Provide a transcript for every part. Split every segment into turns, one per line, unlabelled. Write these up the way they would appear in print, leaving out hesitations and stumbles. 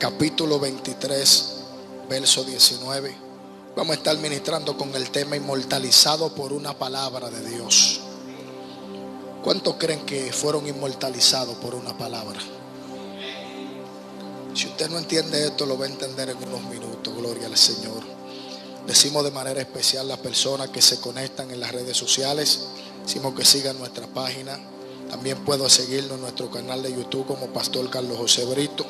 capítulo 23, verso 19. Vamos a estar ministrando con el tema inmortalizado por una palabra de Dios. ¿Cuántos creen que fueron inmortalizados por una palabra? Si usted no entiende esto, lo va a entender en unos minutos. Gloria al Señor. Decimos de manera especial a las personas que se conectan en las redes sociales, decimos que sigan nuestra página. También puedo seguirnos en nuestro canal de YouTube como Pastor Carlos José Brito.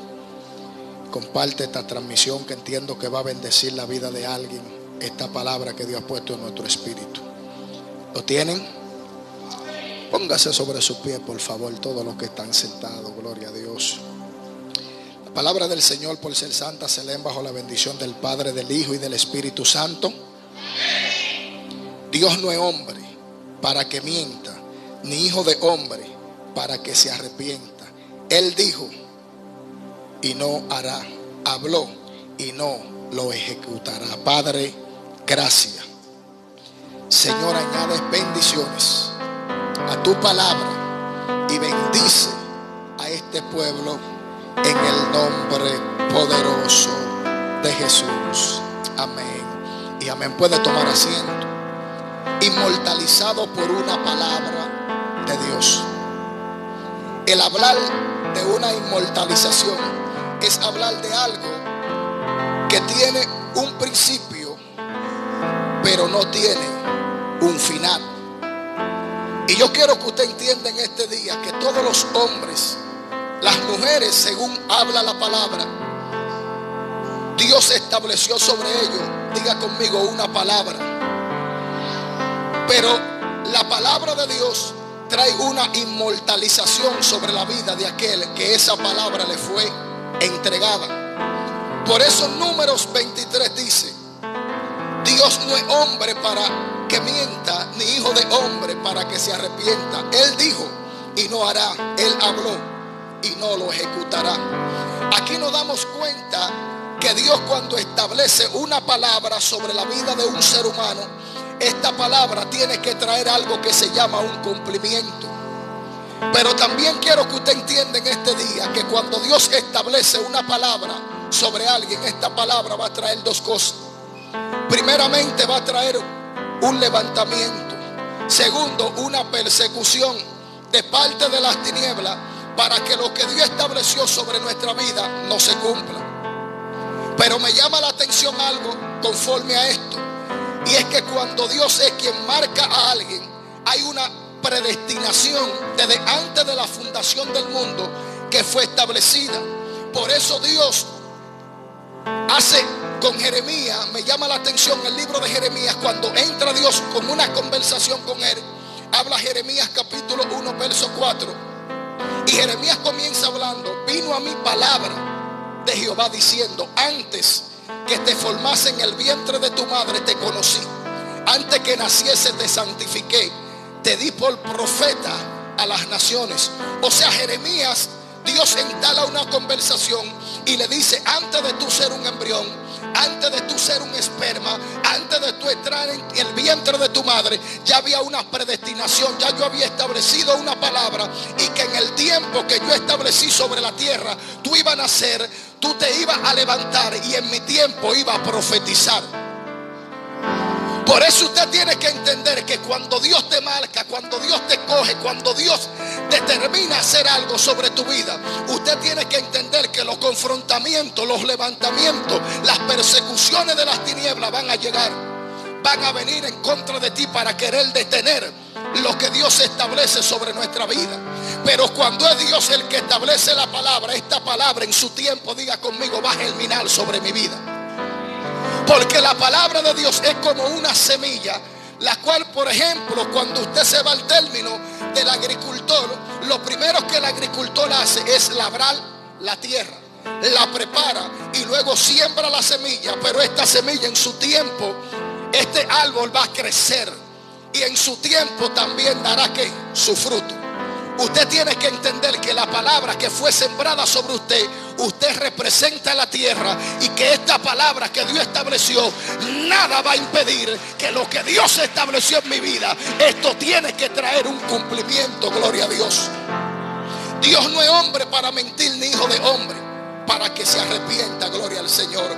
Comparte esta transmisión, que entiendo que va a bendecir la vida de alguien, esta palabra que Dios ha puesto en nuestro espíritu. ¿Lo tienen? Póngase sobre sus pies, por favor, todos los que están sentados. Gloria a Dios. La palabra del Señor, por ser santa, se leen bajo la bendición del Padre, del Hijo y del Espíritu Santo. Dios no es hombre para que mienta, ni hijo de hombre para que se arrepienta. Él dijo y no hará, habló y no lo ejecutará. Padre, gracias. Señor, añade bendiciones a tu palabra y bendice a este pueblo en el nombre poderoso de Jesús. Amén y amén. Puede tomar asiento. Inmortalizado por una palabra de Dios. El hablar de una inmortalización es hablar de algo que tiene un principio, pero no tiene un final. Y yo quiero que usted entienda en este día que todos los hombres, las mujeres, según habla la palabra, Dios estableció sobre ellos, diga conmigo, una palabra. Pero la palabra de Dios trae una inmortalización sobre la vida de aquel que esa palabra le fue entregada. Por eso Números 23 dice: Dios no es hombre para que mienta, ni hijo de hombre para que se arrepienta. Él dijo y no hará, Él habló y no lo ejecutará. Aquí nos damos cuenta que Dios, cuando establece una palabra sobre la vida de un ser humano, esta palabra tiene que traer algo que se llama un cumplimiento. Pero también quiero que usted entienda en este día que cuando Dios establece una palabra sobre alguien, esta palabra va a traer dos cosas. Primeramente, va a traer un levantamiento. Segundo, una persecución de parte de las tinieblas para que lo que Dios estableció sobre nuestra vida no se cumpla. Pero me llama la atención algo conforme a esto, y es que cuando Dios es quien marca a alguien, hay una predestinación desde antes de la fundación del mundo que fue establecida. Por eso Dios hace con Jeremías, me llama la atención el libro de Jeremías, cuando entra Dios con una conversación con él. Habla Jeremías capítulo 1 verso 4, y Jeremías comienza hablando: vino a mí palabra de Jehová diciendo, antes que te formase en el vientre de tu madre te conocí, antes que naciese te santifiqué, te di por profeta a las naciones. O sea, Jeremías, Dios entala una conversación y le dice: antes de tú ser un embrión, antes de tú ser un esperma, antes de tú entrar en el vientre de tu madre, ya había una predestinación, ya yo había establecido una palabra, y que en el tiempo que yo establecí sobre la tierra, tú ibas a nacer, tú te ibas a levantar, y en mi tiempo iba a profetizar. Por eso usted tiene que entender que cuando Dios te marca, cuando Dios te coge, cuando Dios determina hacer algo sobre tu vida, usted tiene que entender que los confrontamientos, los levantamientos, las persecuciones de las tinieblas van a llegar, van a venir en contra de ti para querer detener lo que Dios establece sobre nuestra vida. Pero cuando es Dios el que establece la palabra, esta palabra en su tiempo, diga conmigo, va a germinar sobre mi vida. Porque la palabra de Dios es como una semilla, la cual, por ejemplo, cuando usted se va al término del agricultor, lo primero que el agricultor hace es labrar la tierra, la prepara y luego siembra la semilla. Pero esta semilla, en su tiempo, este árbol va a crecer y en su tiempo también dará ¿qué? Su fruto. Usted tiene que entender que la palabra que fue sembrada sobre usted, usted representa la tierra, y que esta palabra que Dios estableció, nada va a impedir que lo que Dios estableció en mi vida, esto tiene que traer un cumplimiento. Gloria a Dios. Dios no es hombre para mentir, ni hijo de hombre. para que se arrepienta. Gloria al Señor.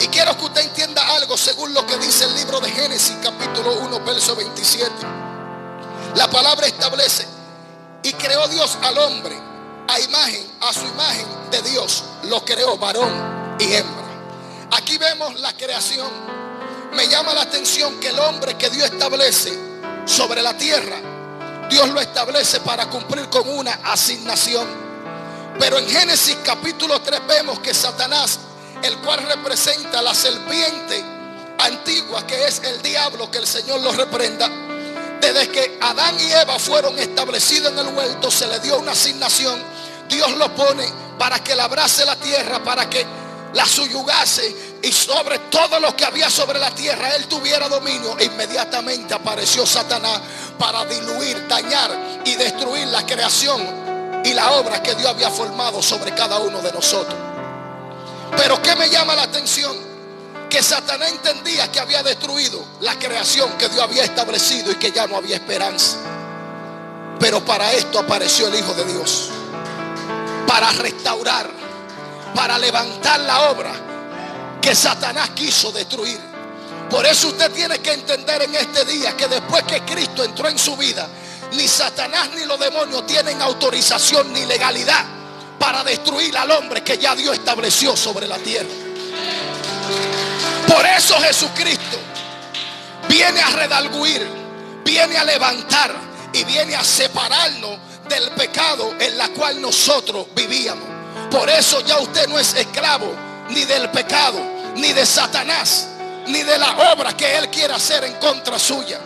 Y quiero que usted entienda algo según lo que dice el libro de Génesis capítulo 1 verso 27. La palabra establece: y creó Dios al hombre a su imagen de Dios lo creó, varón y hembra. Aquí vemos la creación. Me llama la atención que el hombre que Dios establece sobre la tierra, Dios lo establece para cumplir con una asignación. Pero en Génesis capítulo 3 vemos que Satanás, el cual representa la serpiente antigua, que es el diablo, que el Señor lo reprenda, desde que Adán y Eva fueron establecidos en el huerto, se le dio una asignación. Dios lo pone para que labrase la tierra, para que la subyugase, y sobre todo lo que había sobre la tierra él tuviera dominio. E inmediatamente apareció Satanás para diluir, dañar y destruir la creación y la obra que Dios había formado sobre cada uno de nosotros. Pero ¿qué me llama la atención? Que Satanás entendía que había destruido la creación que Dios había establecido y que ya no había esperanza. Pero para esto apareció el Hijo de Dios, para restaurar, para levantar la obra que Satanás quiso destruir. Por eso usted tiene que entender en este día que después que Cristo entró en su vida, ni Satanás ni los demonios tienen autorización ni legalidad para destruir al hombre que ya Dios estableció sobre la tierra. Por eso Jesucristo viene a redarguir, viene a levantar y viene a separarnos del pecado en la cual nosotros vivíamos. Por eso ya usted no es esclavo ni del pecado, ni de Satanás, ni de la obra que él quiere hacer en contra suya.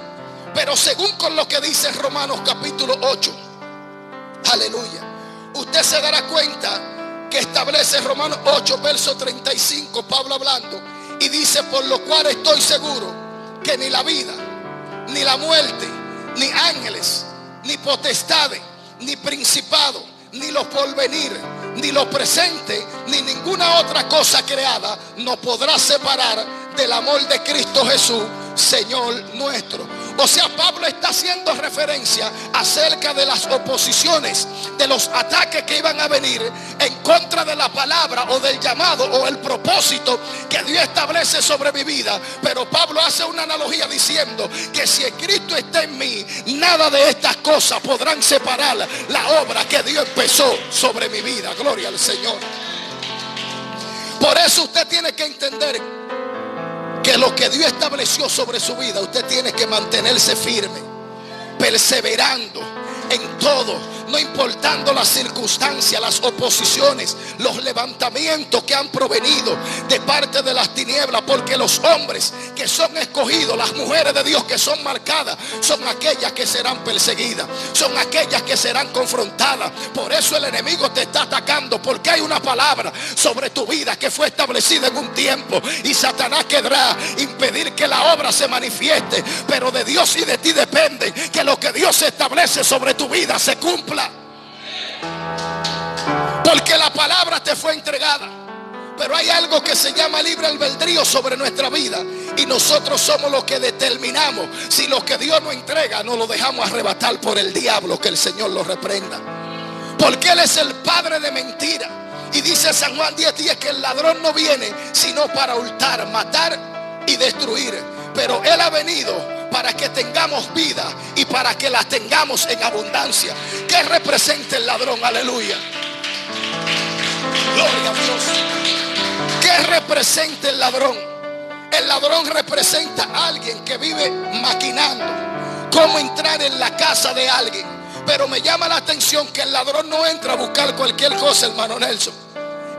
Pero según con lo que dice Romanos capítulo 8, aleluya, usted se dará cuenta que establece Romanos 8 verso 35, Pablo hablando, y dice: por lo cual estoy seguro que ni la vida, ni la muerte, ni ángeles, ni potestades, ni principado, ni lo porvenir, ni lo presente, ni ninguna otra cosa creada nos podrá separar del amor de Cristo Jesús, Señor nuestro. O sea, Pablo está haciendo referencia acerca de las oposiciones, de los ataques que iban a venir en contra de la palabra o del llamado o el propósito que Dios establece sobre mi vida. Pero Pablo hace una analogía diciendo que si el Cristo está en mí, nada de estas cosas podrán separar la obra que Dios empezó sobre mi vida. Gloria al Señor. Por eso usted tiene que entender que lo que Dios estableció sobre su vida, usted tiene que mantenerse firme, perseverando en todo, no importando las circunstancias, las oposiciones, los levantamientos que han provenido de parte de las tinieblas. Porque los hombres que son escogidos, las mujeres de Dios que son marcadas, son aquellas que serán perseguidas, son aquellas que serán confrontadas. Por eso el enemigo te está atacando, porque hay una palabra sobre tu vida que fue establecida en un tiempo, y Satanás querrá impedir que la obra se manifieste. Pero de Dios y de ti depende que lo que Dios establece sobre tu vida se cumpla. Porque la palabra te fue entregada. Pero hay algo que se llama libre albedrío sobre nuestra vida, y nosotros somos los que determinamos si lo que Dios nos entrega no lo dejamos arrebatar por el diablo. Que el Señor lo reprenda, porque Él es el padre de mentira. Y dice San Juan 10:10 que el ladrón no viene sino para hurtar, matar y destruir. Pero Él ha venido para que tengamos vida y para que la tengamos en abundancia. ¿Qué representa el ladrón? Aleluya. Gloria a Dios. ¿Qué representa el ladrón? El ladrón representa a alguien que vive maquinando cómo entrar en la casa de alguien. Pero me llama la atención que el ladrón no entra a buscar cualquier cosa, hermano Nelson.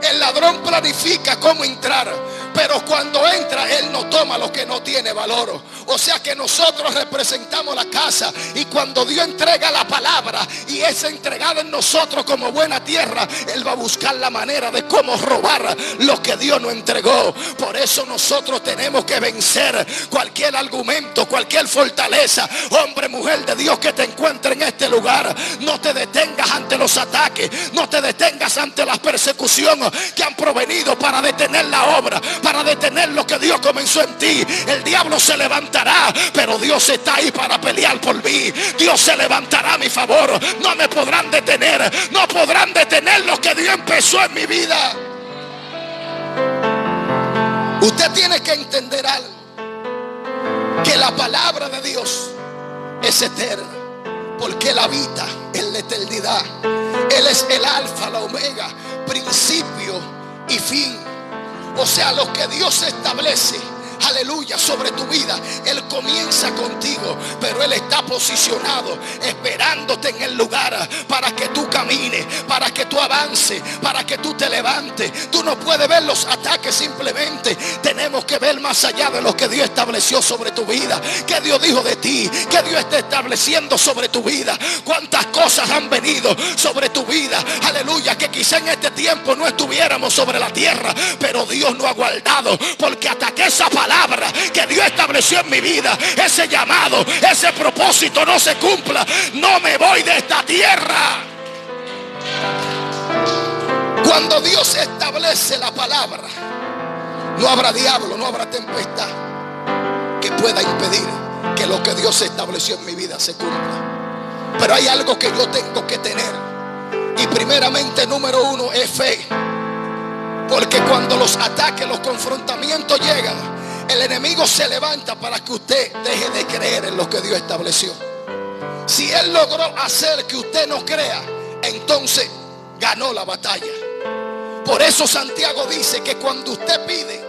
El ladrón planifica cómo entrar, pero cuando entra él no toma lo que no tiene valor. O sea que nosotros representamos la casa, y cuando Dios entrega la palabra y es entregada en nosotros como buena tierra, Él va a buscar la manera de cómo robar lo que Dios nos entregó. Por eso nosotros tenemos que vencer cualquier argumento, cualquier fortaleza. Hombre, mujer de Dios que te encuentre en este lugar, no te detengas ante los ataques, no te detengas ante las persecuciones que han provenido para detener la obra, para detener lo que Dios comenzó en ti. El diablo se levantará, pero Dios está ahí para pelear por mí. Dios se levantará a mi favor. No me podrán detener, no podrán detener lo que Dios empezó en mi vida. Usted tiene que entender algo, que la palabra de Dios es eterna, porque Él habita en la eternidad. Él es el alfa, la omega, principio y fin. O sea, lo que Dios establece, aleluya, sobre tu vida, Él comienza contigo, pero Él está posicionado esperándote en el lugar para que tú camines, para que tú avances, para que tú te levantes. Tú no puedes ver los ataques simplemente. Tenemos que ver más allá de lo que Dios estableció sobre tu vida, que Dios dijo de ti, que Dios está estableciendo sobre tu vida. Cuántas cosas han venido sobre tu vida, aleluya, que quizá en este tiempo no estuviéramos sobre la tierra, pero Dios nos ha guardado, porque hasta que esa palabra que Dios estableció en mi vida, ese llamado, ese propósito no se cumpla, no me voy de esta tierra. Cuando Dios establece la palabra, no habrá diablo, no habrá tempestad que pueda impedir que lo que Dios estableció en mi vida se cumpla. Pero hay algo que yo tengo que tener, y primeramente, número uno, es fe. Porque cuando los ataques, los confrontamientos llegan, el enemigo se levanta para que usted deje de creer en lo que Dios estableció. Si él logró hacer que usted no crea, entonces ganó la batalla. Por eso Santiago dice que cuando usted pide,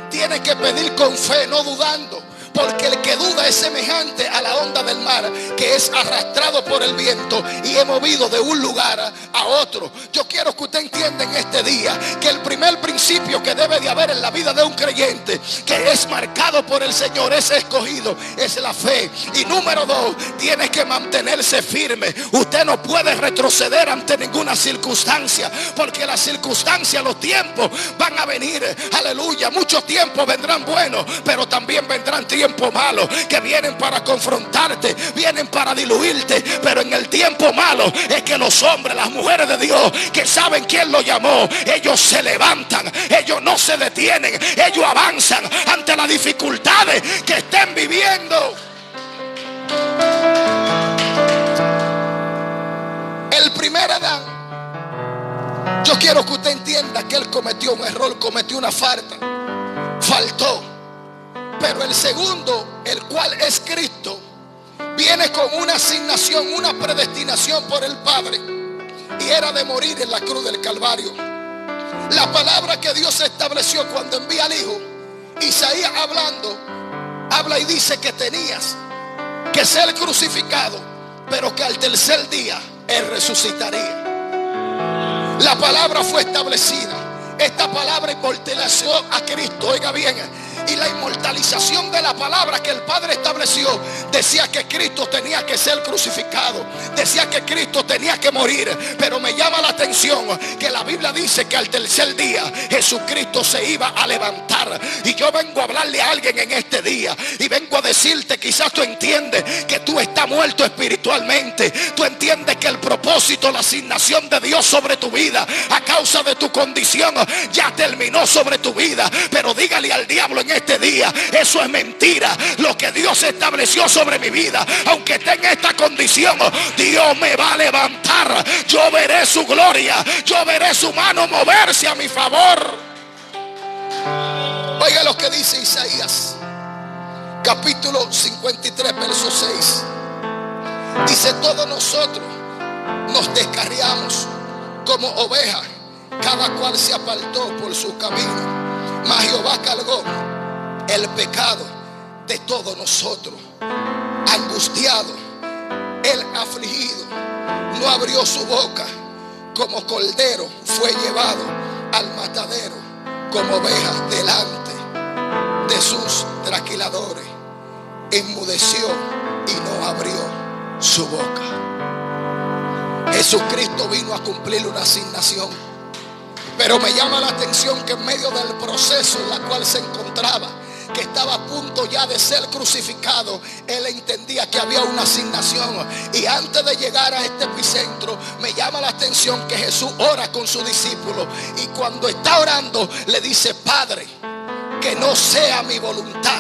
tiene que pedir con fe, no dudando. Porque el que duda es semejante a la onda del mar, que es arrastrado por el viento y es movido de un lugar a otro. Yo quiero que usted entienda en este día que el primer principio que debe de haber en la vida de un creyente, que es marcado por el Señor, es escogido, es la fe. Y número dos, tiene que mantenerse firme. Usted no puede retroceder ante ninguna circunstancia, porque las circunstancias, los tiempos van a venir, aleluya. Muchos tiempos vendrán buenos, pero también vendrán tiempos malos que vienen para confrontarte, vienen para diluirte. Pero en el tiempo malo es que los hombres, las mujeres de Dios que saben quién lo llamó, ellos se levantan, ellos no se detienen, ellos avanzan ante las dificultades que estén viviendo. El primer Adán, yo quiero que usted entienda que él cometió un error, cometió una falta, faltó. Pero el segundo, el cual es Cristo, viene con una asignación, una predestinación por el Padre, y era de morir en la cruz del Calvario. La palabra que Dios estableció cuando envía al Hijo, Isaías hablando, habla y dice que tenías que ser crucificado, pero que al tercer día Él resucitaría. La palabra fue establecida. Esta palabra inmortalizó a Cristo, oiga bien. Y la inmortalización de la palabra que el Padre estableció decía que Cristo tenía que ser crucificado, decía que Cristo tenía que morir. Pero me llama la atención que la Biblia dice que al tercer día Jesucristo se iba a levantar. Y yo vengo a hablarle a alguien en este día, y vengo a decirte, quizás tú entiendes que tú estás muerto espiritualmente. Tú entiendes que el propósito, la asignación de Dios sobre tu vida, a causa de tu condición, ya terminó sobre tu vida. Pero dígale al diablo en este día, eso es mentira. Lo que Dios estableció sobre mi vida, aunque esté en esta condición, Dios me va a levantar. Yo veré su gloria, yo veré su mano moverse a mi favor. Oiga lo que dice Isaías capítulo 53 verso 6. Dice: todos nosotros nos descarriamos como ovejas, cada cual se apartó por su camino, mas Jehová cargó el pecado de todos nosotros. Angustiado, el afligido, no abrió su boca. Como cordero fue llevado al matadero, como oveja delante de sus trasquiladores. Enmudeció y no abrió su boca. Jesucristo vino a cumplir una asignación. Pero me llama la atención que en medio del proceso en la cual se encontraba, que estaba a punto ya de ser crucificado, él entendía que había una asignación. Y antes de llegar a este epicentro, me llama la atención que Jesús ora con sus discípulos, y cuando está orando le dice: Padre, que no sea mi voluntad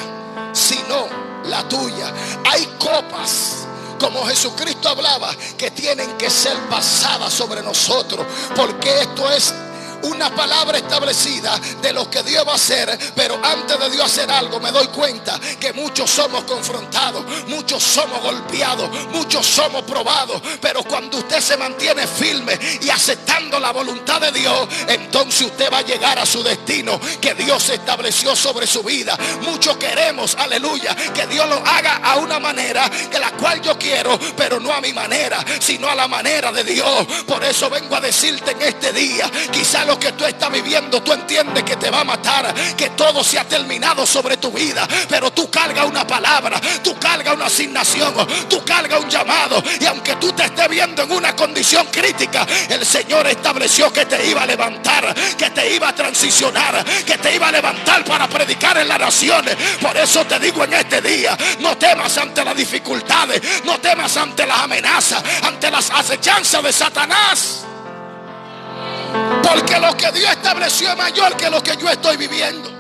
sino la tuya. Hay copas, como Jesucristo hablaba, que tienen que ser pasadas sobre nosotros, porque esto es una palabra establecida de lo que Dios va a hacer. Pero antes de Dios hacer algo, me doy cuenta que muchos somos confrontados, muchos somos golpeados, muchos somos probados. Pero cuando usted se mantiene firme y aceptando la voluntad de Dios, entonces usted va a llegar a su destino que Dios estableció sobre su vida. Muchos queremos, aleluya, que Dios lo haga a una manera que la cual yo quiero, pero no a mi manera, sino a la manera de Dios. Por eso vengo a decirte en este día, quizá lo que tú estás viviendo, tú entiendes que te va a matar, que todo se ha terminado sobre tu vida, pero tú cargas una palabra, tú cargas una asignación, tú cargas un llamado. Y aunque tú te estés viendo en una condición crítica, el Señor estableció que te iba a levantar, que te iba a transicionar, que te iba a levantar para predicar en las naciones. Por eso te digo en este día, no temas ante las dificultades, no temas ante las amenazas, ante las acechanzas de Satanás, porque lo que Dios estableció es mayor que lo que yo estoy viviendo.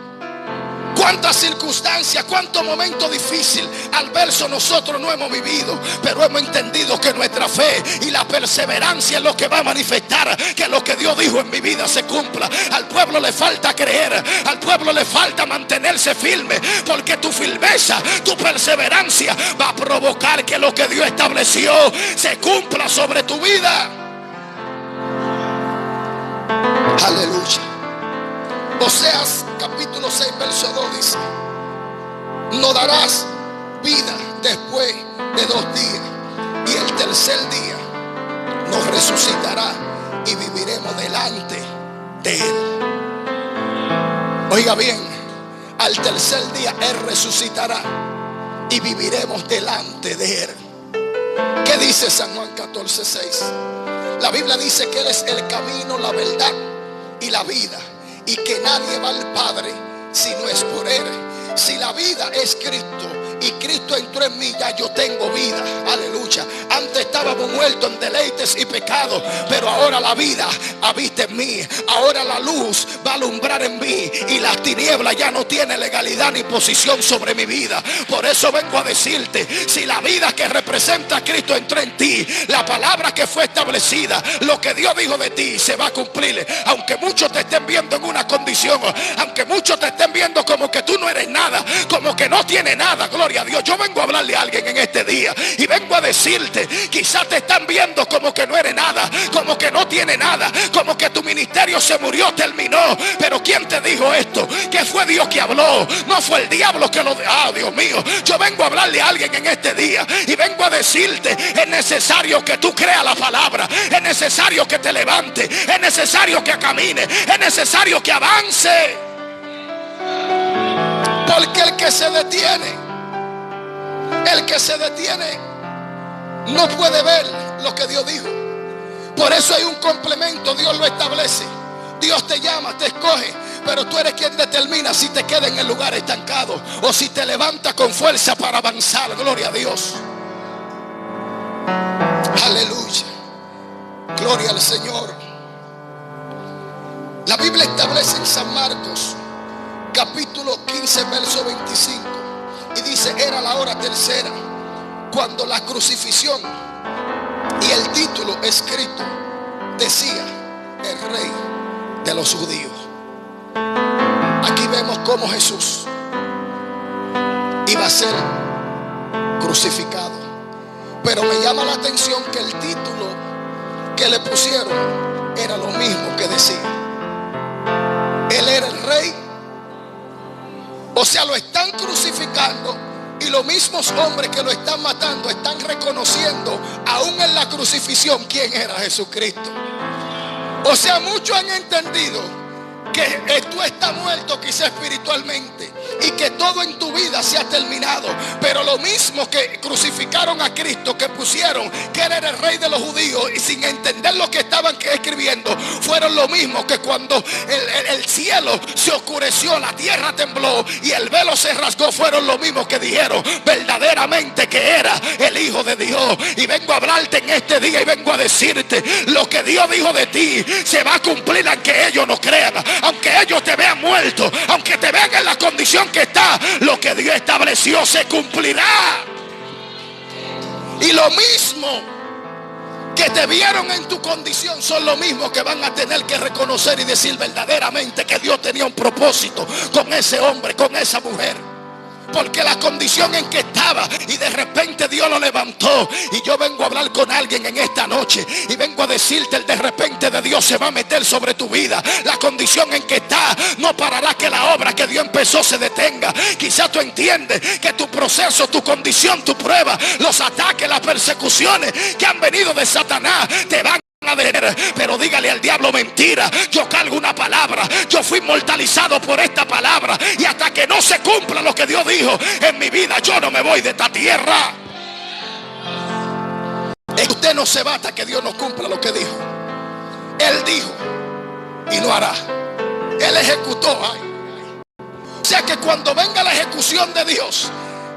Cuántas circunstancias, cuántos momentos difíciles al verso nosotros no hemos vivido, pero hemos entendido que nuestra fe y la perseverancia es lo que va a manifestar que lo que Dios dijo en mi vida se cumpla. Al pueblo le falta creer, al pueblo le falta mantenerse firme, porque tu firmeza, tu perseverancia va a provocar que lo que Dios estableció se cumpla sobre tu vida. Aleluya. Oseas capítulo 6 verso 2 dice: no darás vida después de 2 días, y el tercer día nos resucitará y viviremos delante de Él. Oiga bien, al tercer día Él resucitará y viviremos delante de Él. ¿Qué dice San Juan 14:6? La Biblia dice que Él es el camino, la verdad y la vida, y que nadie va al Padre si no es por Él. Si la vida es Cristo y Cristo entró en mí, ya yo tengo vida. Aleluya. Antes estábamos muertos en deleites y pecados, pero ahora la vida habita en mí. Ahora la luz va a alumbrar en mí y las tinieblas ya no tienen legalidad ni posición sobre mi vida. Por eso vengo a decirte, si la vida que representa a Cristo entró en ti, la palabra que fue establecida, lo que Dios dijo de ti se va a cumplir. Aunque muchos te estén viendo en una condición, aunque muchos te estén viendo como que tú no eres nada, como que no tienes nada, gloria a Dios. Yo vengo a hablarle a alguien en este día y vengo a decirte, quizás te están viendo como que no eres nada, como que no tiene nada, como que tu ministerio se murió, terminó. Pero ¿quién te dijo esto? Que fue Dios que habló, no fue el diablo que lo... Dios mío, yo vengo a hablarle a alguien en este día y vengo a decirte, es necesario que tú creas la palabra, es necesario que te levantes, es necesario que camines, es necesario que avance. Porque el que se detiene no puede ver lo que Dios dijo. Por eso hay un complemento, Dios lo establece. Dios te llama, te escoge, pero tú eres quien determina si te quedas en el lugar estancado o si te levantas con fuerza para avanzar. Gloria a Dios. Aleluya. Gloria al Señor. La Biblia establece en San Marcos capítulo 15 verso 25 y dice: era la hora tercera cuando la crucifixión, y el título escrito decía: el Rey de los Judíos. Aquí vemos cómo Jesús iba a ser crucificado, pero me llama la atención que el título que le pusieron era lo mismo que decía: Él era el Rey. O sea, lo están crucificando y los mismos hombres que lo están matando están reconociendo aún en la crucifixión quién era Jesucristo. O sea, muchos han entendido que tú estás muerto quizá espiritualmente y que todo en tu vida se ha terminado, pero lo mismo que crucificaron a Cristo, que pusieron que Él era el Rey de los Judíos, y sin entender lo que estaban escribiendo, fueron lo mismo que cuando el cielo se oscureció, la tierra tembló y el velo se rasgó, fueron lo mismo que dijeron verdaderamente que era el Hijo de Dios. Y vengo a hablarte en este día y vengo a decirte, lo que Dios dijo de ti se va a cumplir aunque ellos no crean, aunque ellos te vean muerto, aunque te vean en la condición que está, lo que Dios estableció se cumplirá. Y lo mismo que te vieron en tu condición son los mismos que van a tener que reconocer y decir verdaderamente que Dios tenía un propósito con ese hombre, con esa mujer. Porque la condición en que estaba, y de repente Dios lo levantó. Y yo vengo a hablar con alguien en esta noche y vengo a decirte: el de repente de Dios se va a meter sobre tu vida. La condición en que está no parará que la obra que Dios empezó se detenga. Quizás tú entiendes que tu proceso, tu condición, tu prueba, los ataques, las persecuciones que han venido de Satanás te van a ver, pero dígale al diablo: mentira, yo cargo una palabra, yo fui inmortalizado por esta palabra, y hasta que no se cumpla lo que Dios dijo en mi vida, yo no me voy de esta tierra. Es que usted no se va hasta que Dios no cumpla lo que dijo. Él dijo y lo hará. Él ejecutó. O sea que cuando venga la ejecución de Dios,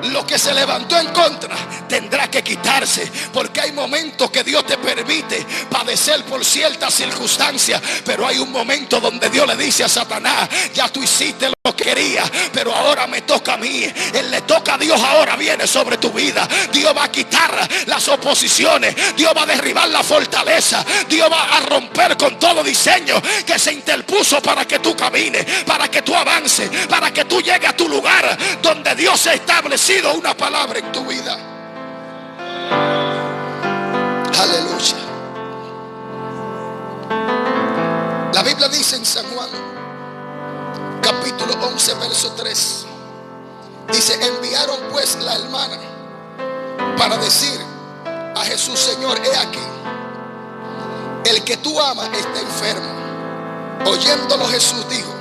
lo que se levantó en contra tendrá que quitarse, porque hay momentos que Dios te permite padecer por ciertas circunstancias, pero hay un momento donde Dios le dice a Satanás: ya tú hiciste lo que querías, pero ahora me toca a mí. Él le toca a Dios, ahora viene sobre tu vida. Dios va a quitar las oposiciones, Dios va a derribar la fortaleza, Dios va a romper con todo diseño que se interpuso para que tú camines, para que tú avances, para que tú llegues a tu lugar donde Dios se establece una palabra en tu vida. Aleluya. La Biblia dice en San Juan capítulo 11 verso 3, dice: enviaron pues la hermana para decir a Jesús: Señor, he aquí, el que tú amas está enfermo. Oyéndolo Jesús dijo: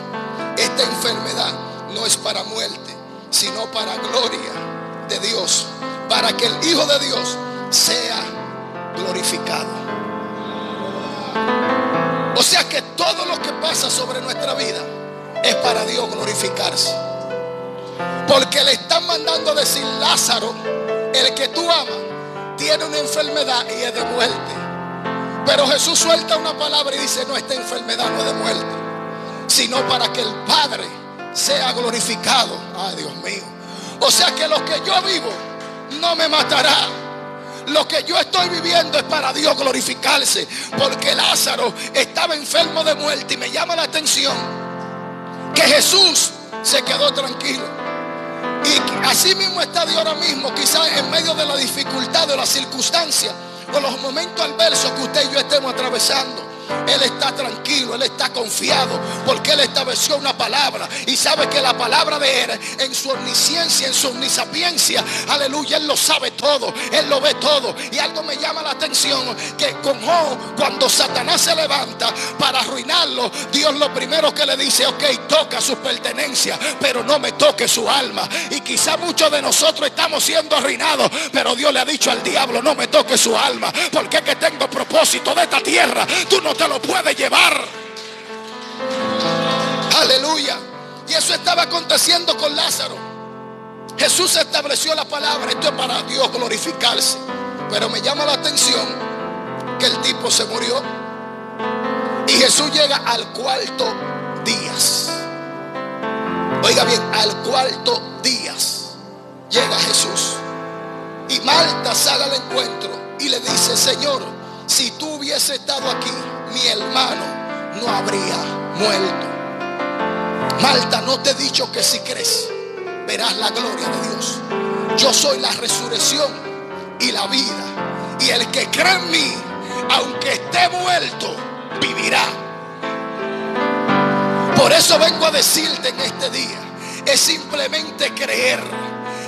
esta enfermedad no es para muerte, sino para gloria de Dios, para que el Hijo de Dios sea glorificado. O sea que todo lo que pasa sobre nuestra vida es para Dios glorificarse. Porque le están mandando a decir: Lázaro, el que tú amas, tiene una enfermedad y es de muerte. Pero Jesús suelta una palabra y dice: no, esta enfermedad no es de muerte, sino para que el Padre sea glorificado. Ay, Dios mío. O sea que lo que yo vivo no me matará. Lo que yo estoy viviendo es para Dios glorificarse. Porque Lázaro estaba enfermo de muerte, y me llama la atención que Jesús se quedó tranquilo. Y así mismo está Dios ahora mismo, quizás en medio de la dificultad, de las circunstancias o los momentos adversos que usted y yo estemos atravesando. Él está tranquilo, Él está confiado, porque Él estableció una palabra. Y sabe que la palabra de Él, en su omnisciencia, en su omnisapiencia, aleluya, Él lo sabe todo, Él lo ve todo. Y algo me llama la atención, que con Job, cuando Satanás se levanta para arruinarlo, Dios lo primero que le dice: ok, toca sus pertenencias, pero no me toque su alma. Y quizá muchos de nosotros estamos siendo arruinados, pero Dios le ha dicho al diablo: no me toque su alma, porque es que tengo propósito de esta tierra, tú no te lo puedes llevar. Aleluya. Y eso estaba aconteciendo con Lázaro. Jesús estableció la palabra: esto es para Dios glorificarse. Pero me llama la atención que el tipo se murió. Y Jesús llega al cuarto día. Oiga bien, al cuarto día llega Jesús. Y Marta sale al encuentro y le dice: Señor, si tú hubiese estado aquí, mi hermano no habría muerto. Marta, ¿no te he dicho que si crees verás la gloria de Dios? Yo soy la resurrección y la vida, y el que cree en mí, aunque esté muerto, vivirá. Por eso vengo a decirte en este día: es simplemente creer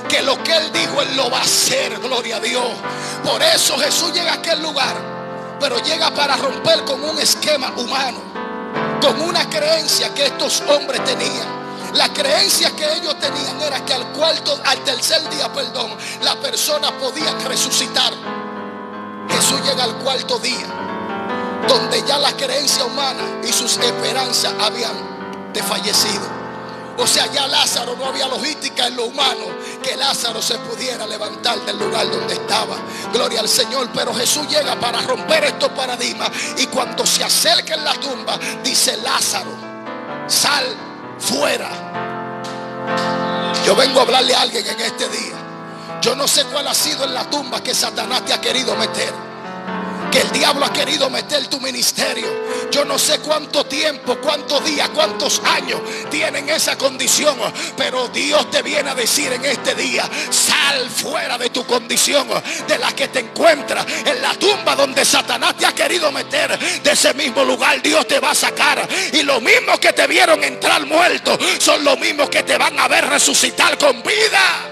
que lo que Él dijo, Él lo va a hacer. Gloria a Dios. Por eso Jesús llega a aquel lugar, pero llega para romper con un esquema humano, con una creencia que estos hombres tenían. La creencia que ellos tenían era que al tercer día, la persona podía resucitar. Jesús llega al cuarto día, donde ya la creencia humana y sus esperanzas habían desfallecido. O sea, ya Lázaro, no había logística en lo humano que Lázaro se pudiera levantar del lugar donde estaba. Gloria al Señor. Pero Jesús llega para romper estos paradigmas. Y cuando se acerca en la tumba, dice: Lázaro, sal fuera. Yo vengo a hablarle a alguien en este día. Yo no sé cuál ha sido en la tumba que Satanás te ha querido meter. que el diablo ha querido meter tu ministerio. Yo no sé cuánto tiempo, cuántos días, cuántos años tienen esa condición, pero Dios te viene a decir en este día: sal fuera de tu condición, de la que te encuentras en la tumba donde Satanás te ha querido meter. De ese mismo lugar Dios te va a sacar, y los mismos que te vieron entrar muerto son los mismos que te van a ver resucitar con vida.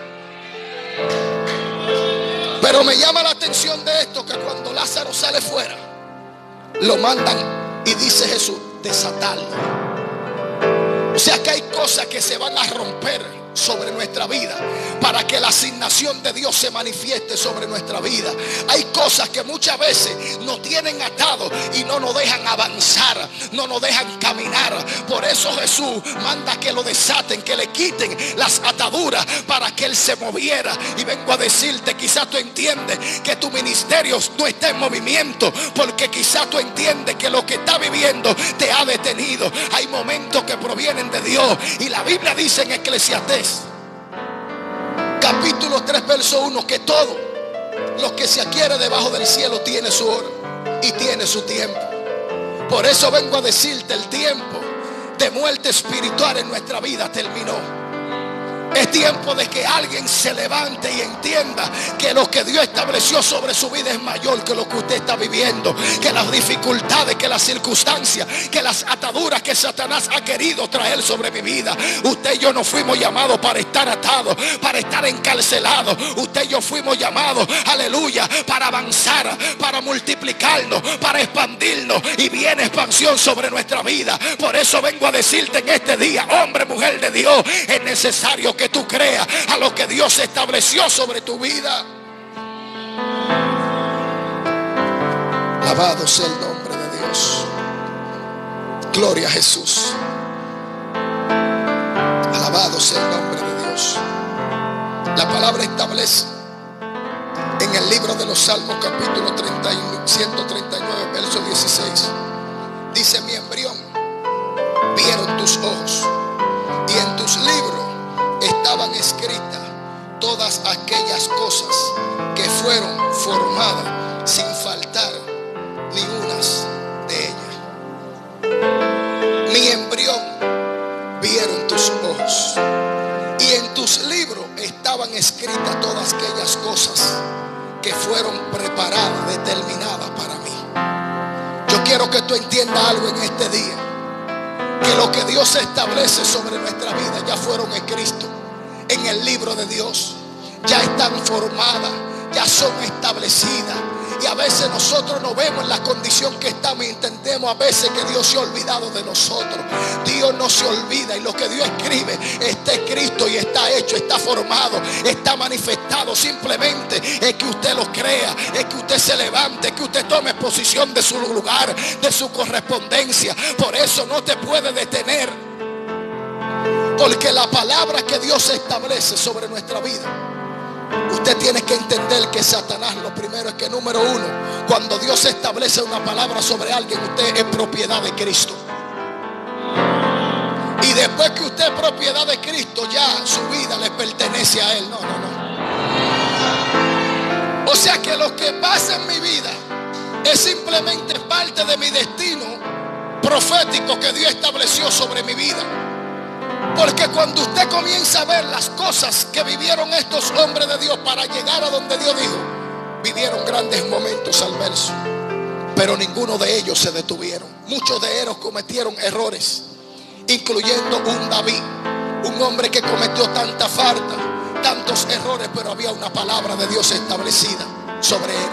Pero me llama la atención de esto, que cuando Lázaro sale fuera, lo mandan y dice Jesús: desatarlo. O sea que hay cosas que se van a romper sobre nuestra vida para que la asignación de Dios se manifieste sobre nuestra vida. Hay cosas que muchas veces nos tienen atados y no nos dejan avanzar, no nos dejan caminar. Por eso Jesús manda que lo desaten, que le quiten las ataduras para que Él se moviera. Y vengo a decirte, quizás tú entiendes que tu ministerio no está en movimiento, porque quizás tú entiendes que lo que está viviendo te ha detenido. Hay momentos que provienen de Dios, y la Biblia dice en Eclesiastés capítulo 3 verso 1 que todo lo que se adquiere debajo del cielo tiene su hora y tiene su tiempo. Por eso vengo a decirte: el tiempo de muerte espiritual en nuestra vida terminó. Es tiempo de que alguien se levante y entienda que lo que Dios estableció sobre su vida es mayor que lo que usted está viviendo, que las dificultades, que las circunstancias, que las ataduras que Satanás ha querido traer sobre mi vida. Usted y yo no fuimos llamados para estar atados, para estar encarcelados. Usted y yo fuimos llamados, aleluya, para avanzar, para multiplicarnos, para expandirnos, y viene expansión sobre nuestra vida. Por eso vengo a decirte en este día, hombre, mujer de Dios, es necesario que tú creas a lo que Dios estableció sobre tu vida. Alabado sea el nombre de Dios. Gloria a Jesús. Alabado sea el nombre de Dios. La palabra establece en el libro de los Salmos capítulo 139 verso 16. Dice: mi embrión vieron tus ojos, y en tus libros estaban escritas todas aquellas cosas que fueron formadas sin faltar ni unas de ellas. Mi embrión vieron tus ojos, y en tus libros estaban escritas todas aquellas cosas que fueron preparadas, determinadas para mí. Yo quiero que tú entiendas algo en este día, que lo que Dios establece sobre nuestra vida ya fueron escritos en el libro de Dios, ya están formadas, ya son establecidas. Y a veces nosotros no vemos en la condición que estamos y entendemos a veces que Dios se ha olvidado de nosotros. Dios no se olvida, y lo que Dios escribe está escrito y está hecho, está formado, está manifestado. Simplemente es que usted lo crea, es que usted se levante, es que usted tome posición de su lugar, de su correspondencia. Por eso no te puede detener, porque la palabra que Dios establece sobre nuestra vida, usted tiene que entender que Satanás, lo primero es que, número uno, cuando Dios establece una palabra sobre alguien, usted es propiedad de Cristo. Y después que usted es propiedad de Cristo, ya su vida le pertenece a Él. No. O sea que lo que pasa en mi vida es simplemente parte de mi destino profético que Dios estableció sobre mi vida. Porque cuando usted comienza a ver las cosas que vivieron estos hombres de Dios para llegar a donde Dios dijo, vivieron grandes momentos adversos, pero ninguno de ellos se detuvieron. Muchos de ellos cometieron errores, incluyendo un David, un hombre que cometió tanta falta, tantos errores, pero había una palabra de Dios establecida sobre él,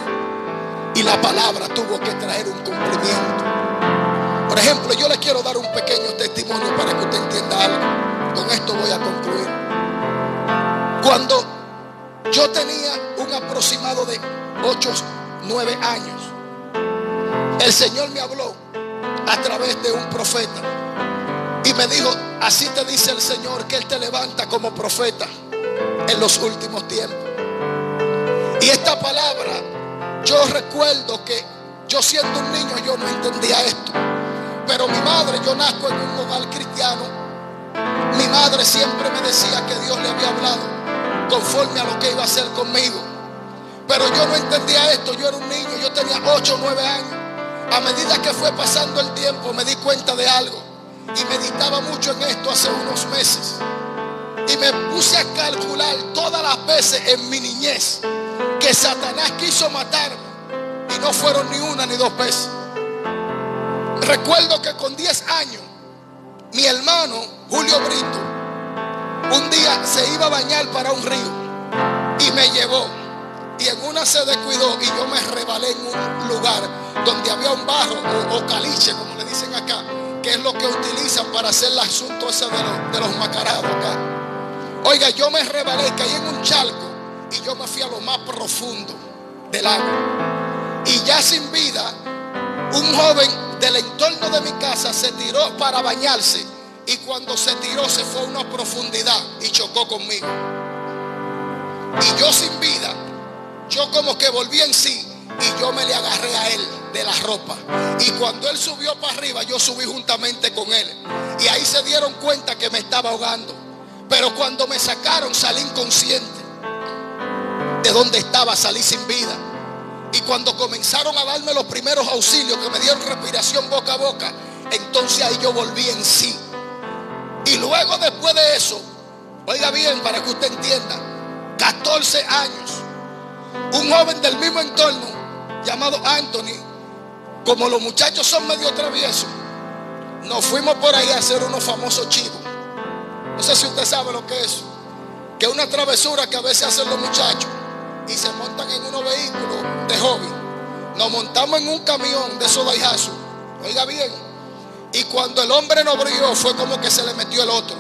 y la palabra tuvo que traer un cumplimiento. Por ejemplo, yo le quiero dar un pequeño testimonio para que usted entienda algo. Con esto voy a concluir. Cuando yo tenía un aproximado de 8, 9 años, el Señor me habló a través de un profeta y me dijo: así te dice el Señor, que Él te levanta como profeta en los últimos tiempos. Y esta palabra, yo recuerdo que yo siendo un niño yo no entendía esto, pero mi madre, yo nazco en un hogar cristiano, mi madre siempre me decía que Dios le había hablado conforme a lo que iba a hacer conmigo. Pero yo no entendía esto. Yo era un niño, yo tenía 8 o 9 años. A medida que fue pasando el tiempo me di cuenta de algo. Y meditaba mucho en esto hace unos meses. Y me puse a calcular todas las veces en mi niñez que Satanás quiso matarme. Y no fueron ni una ni 2 veces. Recuerdo que con 10 años, mi hermano Julio Brito un día se iba a bañar para un río y me llevó. Y en una se descuidó y yo me rebalé en un lugar donde había un barro o caliche, como le dicen acá, que es lo que utilizan para hacer el asunto ese de los macarados acá. Oiga, yo me rebalé, caí en un charco y yo me fui a lo más profundo del agua. Y ya sin vida, un joven del entorno de mi casa se tiró para bañarse. Y cuando se tiró se fue a una profundidad y chocó conmigo. Y yo sin vida, yo como que volví en sí y yo me le agarré a él de la ropa. Y cuando él subió para arriba, yo subí juntamente con él. Y ahí se dieron cuenta que me estaba ahogando. Pero cuando me sacaron salí inconsciente. De donde estaba salí sin vida. Y cuando comenzaron a darme los primeros auxilios, que me dieron respiración boca a boca, entonces ahí yo volví en sí. Y luego después de eso, oiga bien para que usted entienda, 14 años, un joven del mismo entorno llamado Anthony, como los muchachos son medio traviesos, nos fuimos por ahí a hacer unos famosos chivos. No sé si usted sabe lo que es eso, que es una travesura que a veces hacen los muchachos y se montan en unos vehículos de hobby. Nos montamos en un camión de esos Daihatsu, oiga bien. Y cuando el hombre no brilló, fue como que se le metió el otro.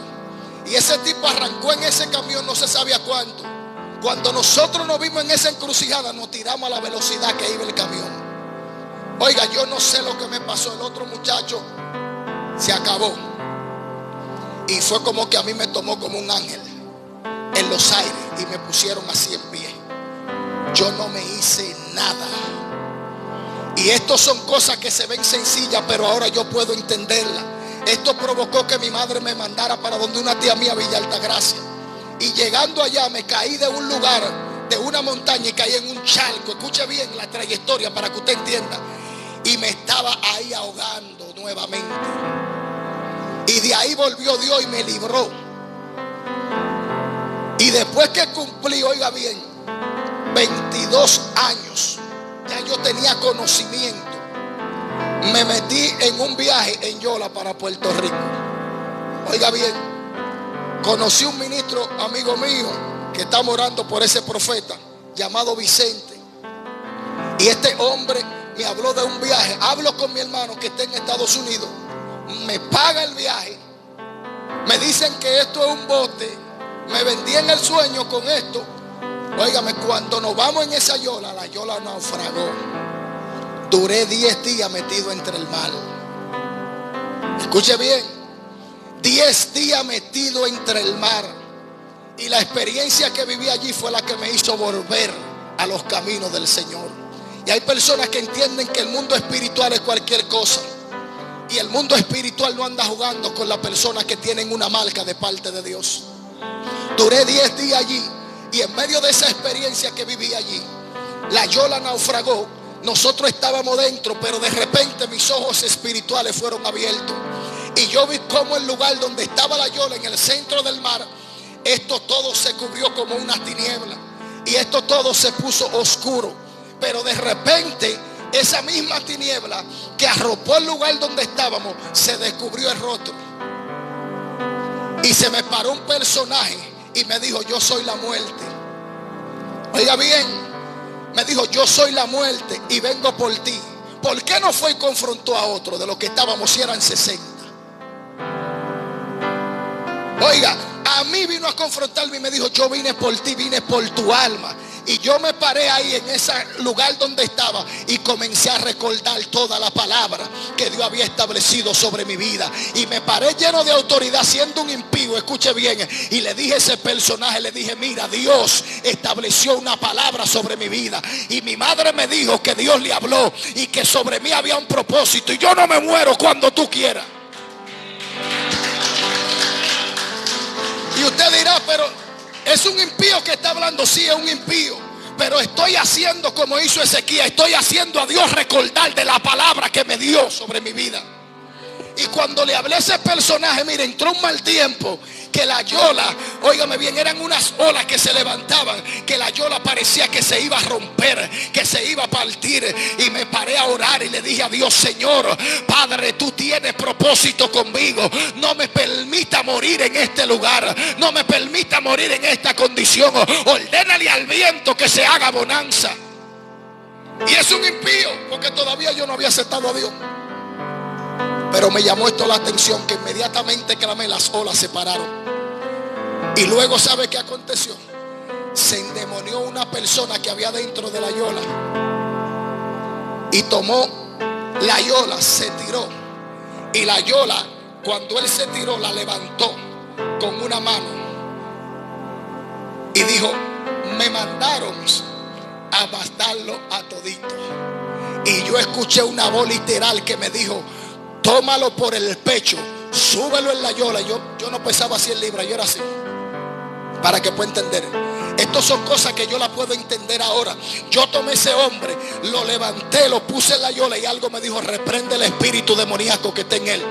Y ese tipo arrancó en ese camión, no se sabía cuánto. Cuando nosotros nos vimos en esa encrucijada, nos tiramos a la velocidad que iba el camión. Oiga, yo no sé lo que me pasó. El otro muchacho se acabó. Y fue como que a mí me tomó como un ángel en los aires y me pusieron así en pie. Yo no me hice nada. Y esto son cosas que se ven sencillas, pero ahora yo puedo entenderlas. Esto provocó que mi madre me mandara para donde una tía mía, Villa Altagracia. Y llegando allá me caí de un lugar, de una montaña, y caí en un charco. Escuche bien la trayectoria para que usted entienda. Y me estaba ahí ahogando nuevamente. Y de ahí volvió Dios y me libró. Y después que cumplí, oiga bien, 22 años. Ya yo tenía conocimiento. Me metí en un viaje en Yola para Puerto Rico. Oiga bien, conocí un ministro amigo mío que está orando por ese profeta llamado Vicente. Y este hombre me habló de un viaje. Hablo con mi hermano que está en Estados Unidos. Me paga el viaje. Me dicen que esto es un bote. Me vendí en el sueño con esto. Óigame, cuando nos vamos en esa yola, la yola naufragó. Duré 10 días metido entre el mar. Escuche bien, 10 días metido entre el mar. Y la experiencia que viví allí fue la que me hizo volver a los caminos del Señor. Y hay personas que entienden que el mundo espiritual es cualquier cosa. Y el mundo espiritual no anda jugando con las personas que tienen una marca de parte de Dios. Duré 10 días allí. Y en medio de esa experiencia que viví allí, la yola naufragó. Nosotros estábamos dentro, pero de repente mis ojos espirituales fueron abiertos. Y yo vi cómo el lugar donde estaba la yola, en el centro del mar, esto todo se cubrió como una tiniebla. Y esto todo se puso oscuro. Pero de repente, esa misma tiniebla que arropó el lugar donde estábamos, se descubrió el rostro. Y se me paró un personaje. Y me dijo, yo soy la muerte. Oiga bien, me dijo, yo soy la muerte y vengo por ti. ¿Por qué no fue y confrontó a otro de los que estábamos, si eran 60? Oiga, a mí vino a confrontarme y me dijo, yo vine por ti, vine por tu alma. Y yo me paré ahí en ese lugar donde estaba y comencé a recordar toda la palabra que Dios había establecido sobre mi vida. Y me paré lleno de autoridad siendo un impío, escuche bien. Y le dije a ese personaje, le dije, mira, Dios estableció una palabra sobre mi vida. Y mi madre me dijo que Dios le habló y que sobre mí había un propósito. Y yo no me muero cuando tú quieras. Y usted dirá, pero es un impío que está hablando. Sí, es un impío, pero estoy haciendo como hizo Ezequías. Estoy haciendo a Dios recordar de la palabra que me dio sobre mi vida. Y cuando le hablé a ese personaje, mire, entró un mal tiempo, que la yola, óigame bien, eran unas olas que se levantaban, que la yola parecía que se iba a romper, que se iba a partir. Y me paré a orar y le dije a Dios: Señor, Padre, tú tienes propósito conmigo. No me permita morir en este lugar, no me permita morir en esta condición. Ordénale al viento que se haga bonanza. Y es un impío, porque todavía yo no había aceptado a Dios. Pero me llamó esto la atención, que inmediatamente clamé, las olas se pararon. Y luego, ¿sabe qué aconteció? Se endemonió una persona que había dentro de la yola, y tomó la yola, se tiró. Y la yola, cuando él se tiró, la levantó con una mano y dijo: me mandaron a matarlo a todito. Y yo escuché una voz literal que me dijo: tómalo por el pecho, súbelo en la yola. Yo no pesaba 100 libras, yo era así. Para que pueda entender. Estas son cosas que yo las puedo entender ahora. Yo tomé ese hombre, lo levanté, lo puse en la yola, y algo me dijo: reprende el espíritu demoníaco que está en él.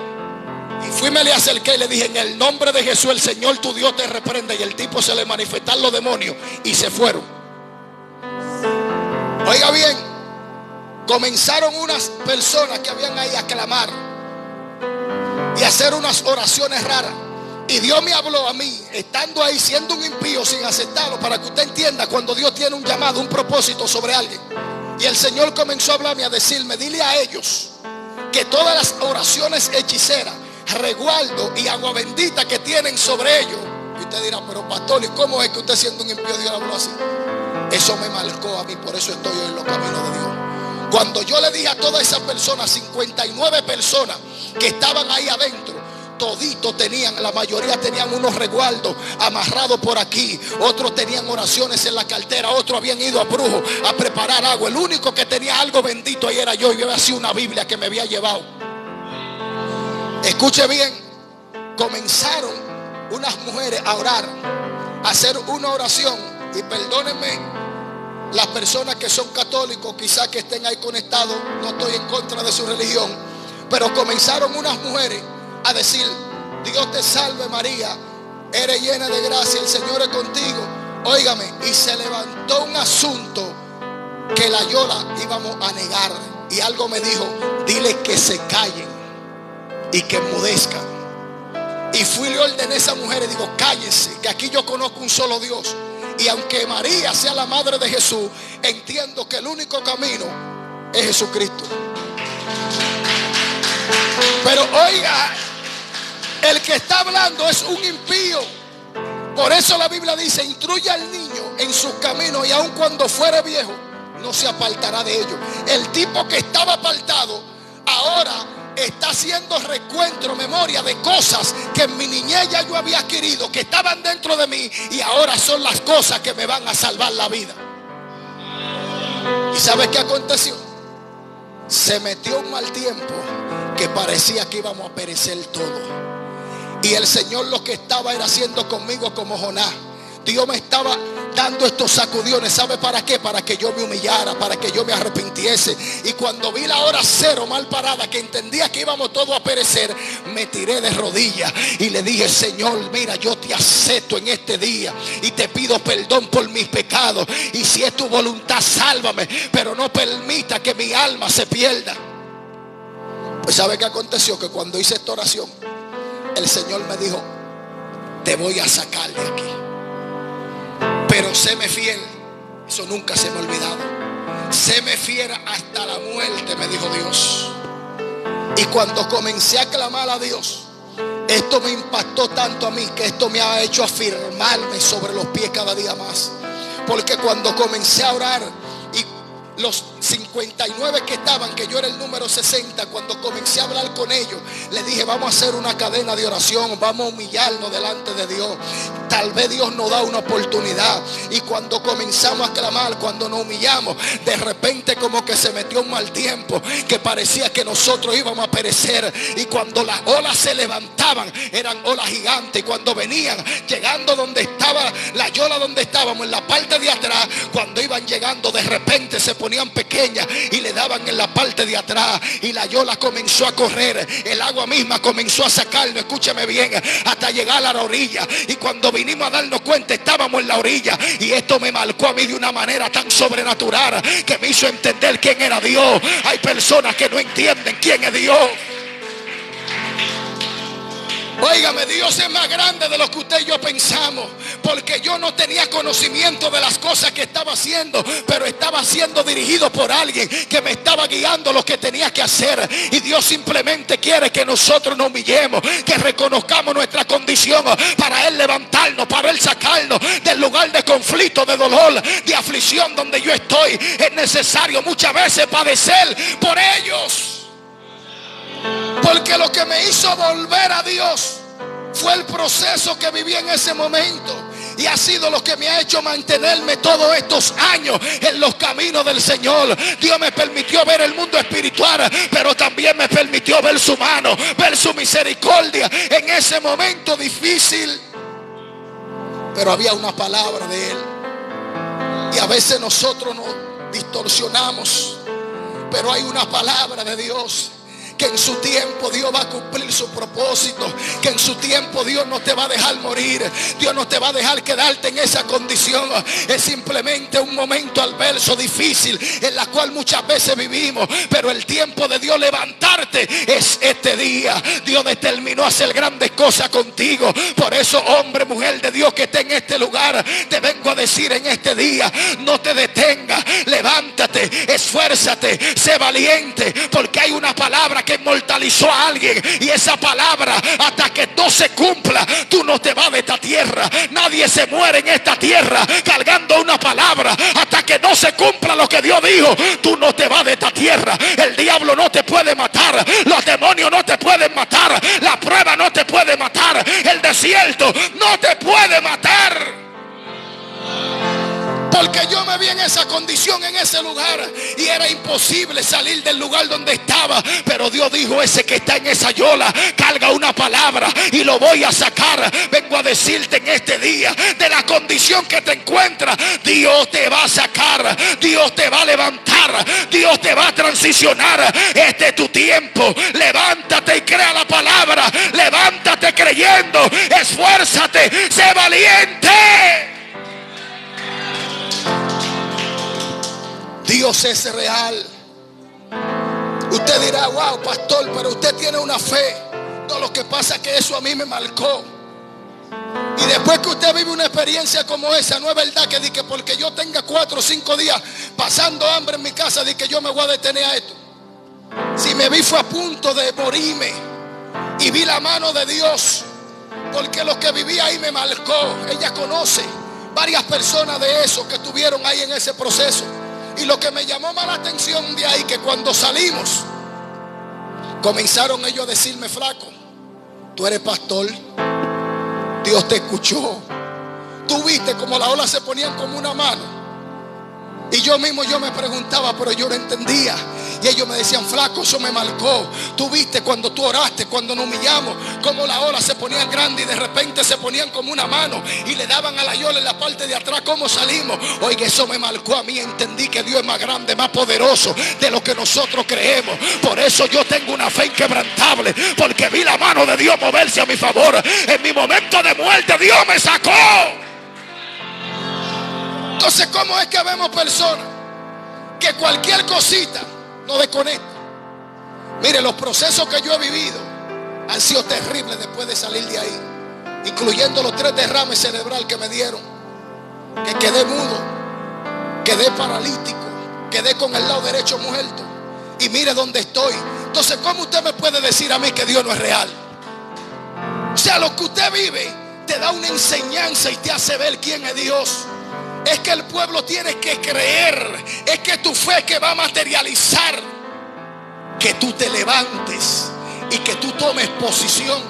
Y fui, me le acerqué y le dije: en el nombre de Jesús, el Señor tu Dios te reprende. Y el tipo se le manifestaron los demonios y se fueron. Oiga bien, comenzaron unas personas que habían ahí a clamar y hacer unas oraciones raras. Y Dios me habló a mí, estando ahí, siendo un impío, sin aceptarlo, para que usted entienda cuando Dios tiene un llamado, un propósito sobre alguien. Y el Señor comenzó a hablarme, a decirme: dile a ellos que todas las oraciones hechiceras, resguardo y agua bendita que tienen sobre ellos. Y usted dirá: pero pastor, ¿y cómo es que usted, siendo un impío, Dios habló así? Eso me marcó a mí, por eso estoy hoy en los caminos de Dios. Cuando yo le dije a todas esas personas, 59 personas que estaban ahí adentro, toditos tenían, la mayoría tenían unos resguardos amarrados por aquí, otros tenían oraciones en la cartera, otros habían ido a brujo a preparar agua. El único que tenía algo bendito ahí era yo, y yo había sido una Biblia que me había llevado. Escuche bien, comenzaron unas mujeres a orar, a hacer una oración. Y perdónenme las personas que son católicos, quizás que estén ahí conectados, no estoy en contra de su religión, pero comenzaron unas mujeres a decir: Dios te salve María, eres llena de gracia, el Señor es contigo. Óigame, y se levantó un asunto que la yola íbamos a negar. Y algo me dijo: dile que se callen y que enmudezcan. Y fui y le ordené a esa mujer y digo: cállense, que aquí yo conozco un solo Dios. Y aunque María sea la madre de Jesús, entiendo que el único camino es Jesucristo. Pero oiga, el que está hablando es un impío. Por eso la Biblia dice: instruye al niño en sus caminos, y aun cuando fuere viejo, no se apartará de ellos. El tipo que estaba apartado, ahora está haciendo recuento, memoria de cosas que en mi niñez ya yo había adquirido, que estaban dentro de mí, y ahora son las cosas que me van a salvar la vida. ¿Y sabe qué aconteció? Se metió un mal tiempo que parecía que íbamos a perecer todo. Y el Señor lo que estaba era haciendo conmigo como Jonás. Dios me estaba dando estos sacudiones. ¿Sabe para qué? Para que yo me humillara, para que yo me arrepintiese. Y cuando vi la hora cero mal parada, que entendía que íbamos todos a perecer, me tiré de rodillas y le dije: Señor, mira, yo te acepto en este día y te pido perdón por mis pecados. Y si es tu voluntad, sálvame, pero no permita que mi alma se pierda. Pues ¿sabe qué aconteció? Que cuando hice esta oración, el Señor me dijo: te voy a sacar de aquí, pero séme fiel. Eso nunca se me ha olvidado. Séme fiel hasta la muerte, me dijo Dios. Y cuando comencé a clamar a Dios, esto me impactó tanto a mí, que esto me ha hecho afirmarme sobre los pies cada día más. Porque cuando comencé a orar, y los 59 que estaban, que yo era el número 60, cuando comencé a hablar con ellos, les dije: vamos a hacer una cadena de oración, vamos a humillarnos delante de Dios. Tal vez Dios nos da una oportunidad, y cuando comenzamos a clamar, cuando nos humillamos, de repente como que se metió un mal tiempo, que parecía que nosotros íbamos a perecer. Y cuando las olas se levantaban, eran olas gigantes, y cuando venían llegando donde estaba la yola, donde estábamos en la parte de atrás, cuando iban llegando, de repente se ponían pequeñas y le daban en la parte de atrás, y la yola comenzó a correr, el agua misma comenzó a sacarnos, escúchame bien, hasta llegar a la orilla. Y cuando vinimos a darnos cuenta, estábamos en la orilla. Y esto me marcó a mí de una manera tan sobrenatural, que me hizo entender quién era Dios. Hay personas que no entienden quién es Dios. Óigame, Dios es más grande de lo que usted y yo pensamos, porque yo no tenía conocimiento de las cosas que estaba haciendo, pero estaba siendo dirigido por alguien que me estaba guiando lo que tenía que hacer. Y Dios simplemente quiere que nosotros nos humillemos, que reconozcamos nuestra condición, para Él levantarnos, para Él sacarnos del lugar de conflicto, de dolor, de aflicción donde yo estoy. Es necesario muchas veces padecer por ellos, porque lo que me hizo volver a Dios fue el proceso que viví en ese momento, y ha sido lo que me ha hecho mantenerme todos estos años en los caminos del Señor. Dios me permitió ver el mundo espiritual, pero también me permitió ver su mano, ver su misericordia en ese momento difícil. Pero había una palabra de Él, y a veces nosotros nos distorsionamos, pero hay una palabra de Dios, que en su tiempo Dios va a cumplir su propósito, que en su tiempo Dios no te va a dejar morir, Dios no te va a dejar quedarte en esa condición. Es simplemente un momento adverso, difícil, en la cual muchas veces vivimos, pero el tiempo de Dios levantarte es este día. Dios determinó hacer grandes cosas contigo. Por eso, hombre, mujer de Dios que está en este lugar, te vengo a decir en este día: no te detengas, levántate, esfuérzate, sé valiente, porque hay una palabra que inmortalizó a alguien, y esa palabra, hasta que no se cumpla, tú no te vas de esta tierra. Nadie se muere en esta tierra cargando una palabra. Hasta que no se cumpla lo que Dios dijo, tú no te vas de esta tierra. El diablo no te puede matar, los demonios no te pueden matar, la prueba no te puede matar, el desierto no te puede matar. Porque yo me vi en esa condición, en ese lugar, y era imposible salir del lugar donde estaba. Pero Dios dijo: ese que está en esa yola carga una palabra y lo voy a sacar. Vengo a decirte en este día, de la condición que te encuentras, Dios te va a sacar, Dios te va a levantar, Dios te va a transicionar. Este es tu tiempo. Levántate y crea la palabra. Levántate creyendo. Esfuérzate, sé valiente. Dios es real. Usted dirá: wow, pastor, pero usted tiene una fe. No, lo que pasa es que eso a mí me marcó. Y después que usted vive una experiencia como esa, no es verdad que di que porque yo tenga 4 o 5 días pasando hambre en mi casa, di que yo me voy a detener a esto. Si me vi fue a punto de morirme, y vi la mano de Dios, porque lo que viví ahí me marcó. Ella conoce varias personas de eso que estuvieron ahí en ese proceso. Y lo que me llamó más la atención de ahí, que cuando salimos, comenzaron ellos a decirme: flaco, tú eres pastor, Dios te escuchó. Tú viste como las olas se ponían como una mano. Y yo mismo me preguntaba, pero yo no entendía. Y ellos me decían: flaco, eso me marcó. Tú viste cuando tú oraste, cuando nos humillamos, como las olas se ponían grandes y de repente se ponían como una mano y le daban a la yola en la parte de atrás. ¿Cómo salimos? Oiga, eso me marcó a mí. Entendí que Dios es más grande, más poderoso de lo que nosotros creemos. Por eso yo tengo una fe inquebrantable, porque vi la mano de Dios moverse a mi favor. En mi momento de muerte Dios me sacó. Entonces, ¿cómo es que vemos personas que cualquier cosita nos desconecta? Mire, los procesos que yo he vivido han sido terribles después de salir de ahí, incluyendo los 3 derrames cerebrales que me dieron, que quedé mudo, quedé paralítico, quedé con el lado derecho muerto, y mire dónde estoy. Entonces, ¿cómo usted me puede decir a mí que Dios no es real? O sea, lo que usted vive te da una enseñanza y te hace ver quién es Dios. Es que el pueblo tiene que creer. Es que tu fe que va a materializar que tú te levantes y que tú tomes posición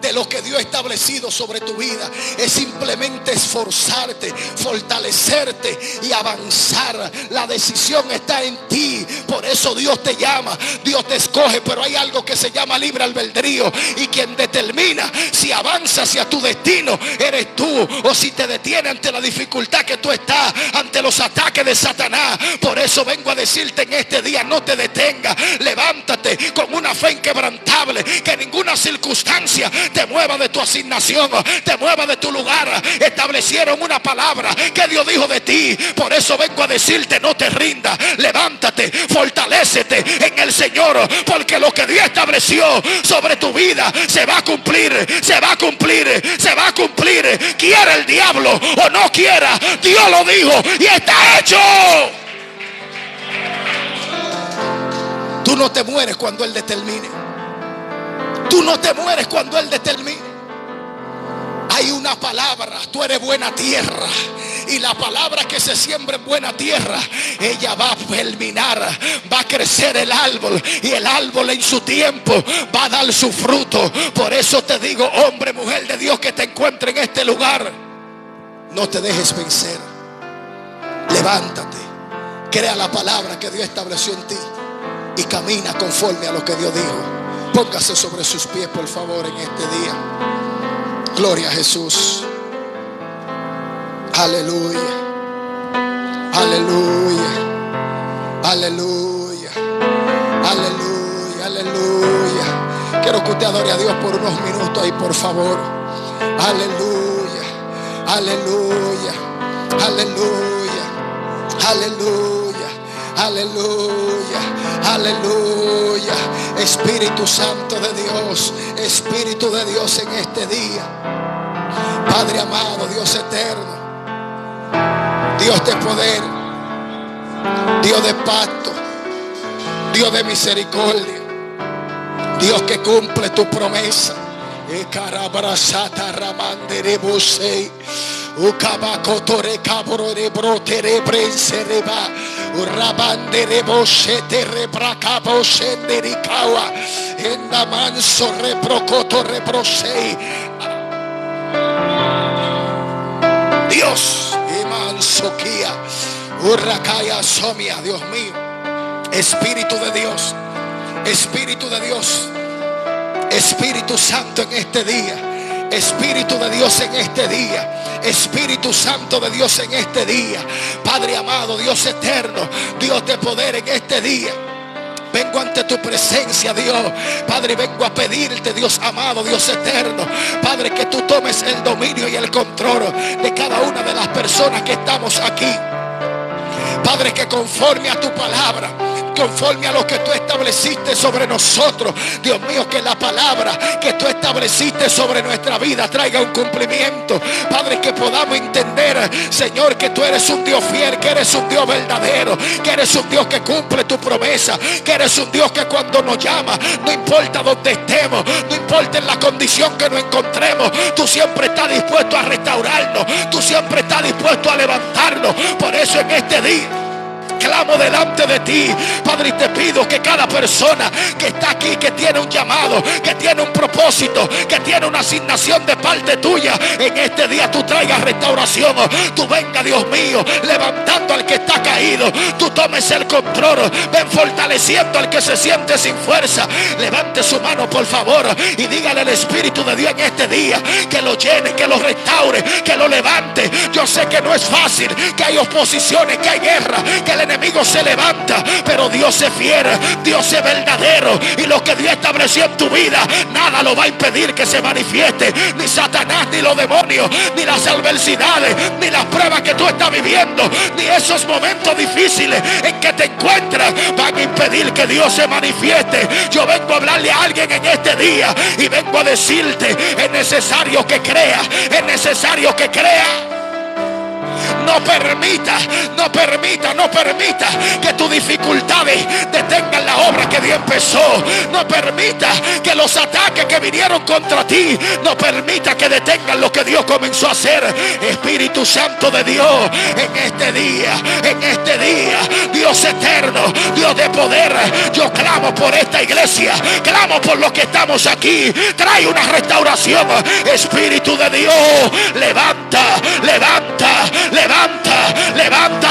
de lo que Dios ha establecido sobre tu vida es simplemente esforzarte, fortalecerte y avanzar. La decisión está en ti. Por eso Dios te llama, Dios te escoge, pero hay algo que se llama libre albedrío, y quien determina si avanzas hacia tu destino eres tú, o si te detiene ante la dificultad que tú estás, ante los ataques de Satanás. Por eso vengo a decirte en este día: no te detengas, levántate con una fe inquebrantable, que ninguna circunstancia te mueva de tu asignación, te mueva de tu lugar. Establecieron una palabra que Dios dijo de ti. Por eso vengo a decirte: no te rindas, levántate, fortalécete en el Señor, porque lo que Dios estableció sobre tu vida se va a cumplir, se va a cumplir, se va a cumplir. Quiera el diablo o no quiera, Dios lo dijo y está hecho. Tú no te mueres cuando Él determine. Tú no te mueres cuando Él determine. Hay una palabra: tú eres buena tierra. Y la palabra que se siembra en buena tierra, ella va a germinar, va a crecer el árbol, y el árbol en su tiempo va a dar su fruto. Por eso te digo, hombre, mujer de Dios que te encuentre en este lugar, no te dejes vencer. Levántate, crea la palabra que Dios estableció en ti y camina conforme a lo que Dios dijo. Póngase sobre sus pies, por favor, en este día. Gloria a Jesús. Aleluya. Aleluya. Aleluya. Aleluya. Aleluya. Quiero que usted adore a Dios por unos minutos ahí, por favor. Aleluya. Aleluya. Aleluya. Aleluya. Aleluya. Aleluya. Espíritu Santo de Dios, Espíritu de Dios en este día. Padre amado, Dios eterno, Dios de poder, Dios de pacto, Dios de misericordia, Dios que cumple tu promesa. Dios, Dios mío, Espíritu de Dios, Espíritu de Dios, Espíritu Santo en este día, Espíritu de Dios en este día, Espíritu Santo de Dios en este día. Padre amado, Dios eterno, Dios de poder, en este día vengo ante tu presencia, Dios. Padre, vengo a pedirte, Dios amado, Dios eterno, Padre, que tú tomes el dominio y el control de cada una de las personas que estamos aquí. Padre, que conforme a tu palabra, conforme a lo que tú estableciste sobre nosotros, Dios mío, que la palabra que tú estableciste sobre nuestra vida traiga un cumplimiento. Padre, que podamos entender, Señor, que tú eres un Dios fiel, que eres un Dios verdadero, que eres un Dios que cumple tu promesa, que eres un Dios que cuando nos llama, no importa dónde estemos, no importa en la condición que nos encontremos, tú siempre estás dispuesto a restaurarnos, tú siempre estás dispuesto a levantarnos. Por eso en este día clamo delante de ti, Padre, y te pido que cada persona que está aquí, que tiene un llamado, que tiene un propósito, que tiene una asignación de parte tuya, en este día tú traigas restauración. Tú venga, Dios mío, levantando al que está caído, tú tomes el control, ven fortaleciendo al que se siente sin fuerza. Levante su mano, por favor, y dígale al Espíritu de Dios en este día que lo llene, que lo restaure, que lo levante. Yo sé que no es fácil, que hay oposiciones, que hay guerra, que el enemigo se levanta, pero Dios es fiel, Dios es verdadero, y lo que Dios estableció en tu vida, nada lo va a impedir que se manifieste. Ni Satanás, ni los demonios, ni las adversidades, ni las pruebas que tú estás viviendo, ni esos momentos difíciles en que te encuentras van a impedir que Dios se manifieste. Yo vengo a hablarle a alguien en este día y vengo a decirte: es necesario que creas, es necesario que creas. No permita que tus dificultades detengan la obra que Dios empezó. No permita que los ataques que vinieron contra ti, no permita que detengan lo que Dios comenzó a hacer. Espíritu Santo de Dios, en este día, Dios eterno, Dios de poder, yo clamo por esta iglesia, clamo por los que estamos aquí. Trae una restauración. Espíritu de Dios, levanta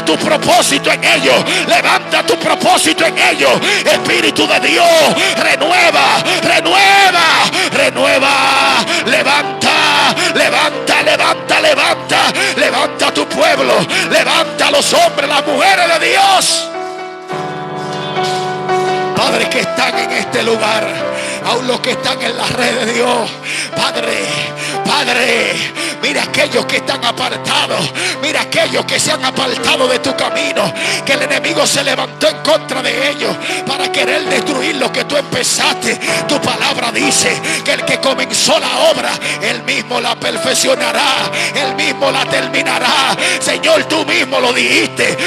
tu propósito en ellos. Levanta tu propósito en ellos. Espíritu de Dios, renueva. Levanta a tu pueblo. Levanta a los hombres, las mujeres de Dios. Padre, que están en este lugar, aún los que están en la red de Dios. Padre, mira aquellos que están apartados, mira aquellos que se han apartado de tu camino, que el enemigo se levantó en contra de ellos para querer destruir lo que tú empezaste. Tu palabra dice que el que comenzó la obra, él mismo la perfeccionará, él mismo la terminará. Señor, tú mismo lo dijiste